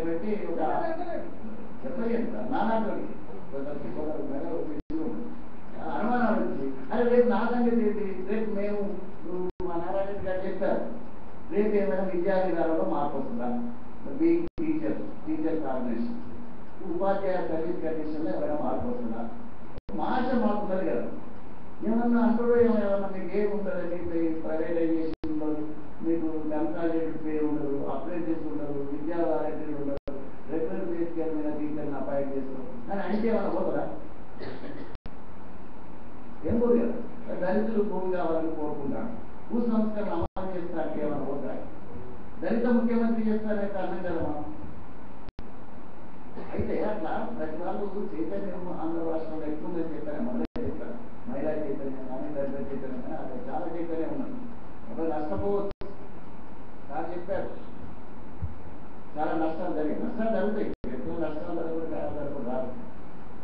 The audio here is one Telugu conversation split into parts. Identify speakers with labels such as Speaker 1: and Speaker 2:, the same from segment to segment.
Speaker 1: పెట్టి ఒక చెప్పలేదు నానాటోడికి అనుమానాలు వచ్చి అరే రేపు నా సంగతి ఏంటి, రేపు మేము మా నారాయణ గారు చెప్పారు రేపు ఏమైనా విద్యా విధానంలో మార్పు వస్తుందా, బీయింగ్ టీచర్స్ ఆర్గనైజేషన్ ఉపాధ్యాయ సర్వీస్ కండిషన్లో ఎవరైనా మార్పు వస్తుందా, మాష మారుతున్నది కదా. ఏమన్నా అంటాడో ఏమన్నా మీకు ఏమి ఉంటుందండి, ప్రైవేటైజేషన్ ఉండదు, మీకు కన్సాలిడేటెడ్ పే ఉండదు, అప్రెంటిస్ ఉండదు, విద్యా వాలంటీర్లు ఉండదు, రెగ్యులర్ బేసికల్ మీద టీచర్ని అపాయింట్ చేస్తారు కానీ అంటే ఏమైనా పోతుందా, ఏం పోదు కదా. దళితులు భూమి కావాలని కోరుకుంటాను, భూ సంస్కరణ అమలు చేస్తానికి ఏమైనా పోతాయి, దళిత ముఖ్యమంత్రి చేస్తారంటే అన్నం కదా మనం. అయితే అట్లా ప్రతి వాళ్ళు చైతన్యం ఆంధ్ర రాష్ట్రంలో ఎక్కువ చెప్పాను, మొదలే చెప్పాను, మహిళా చైతన్యం కానీ దళిత చైతన్యం కానీ అక్కడ చాలా చైతన్యం ఉన్నది. ఒక నష్టపోవచ్చు సార్ చెప్పారు, చాలా నష్టాలు జరుగుతాయి, ఎక్కువ నష్టాలు జరగకుండా రాదు.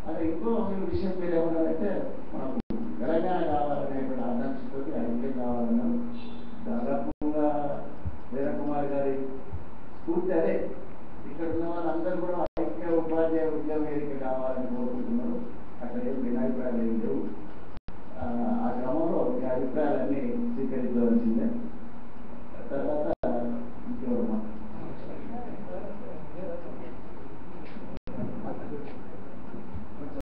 Speaker 1: అదే ఇంకో విషయం మీరు ఏమన్నారంటే మనకు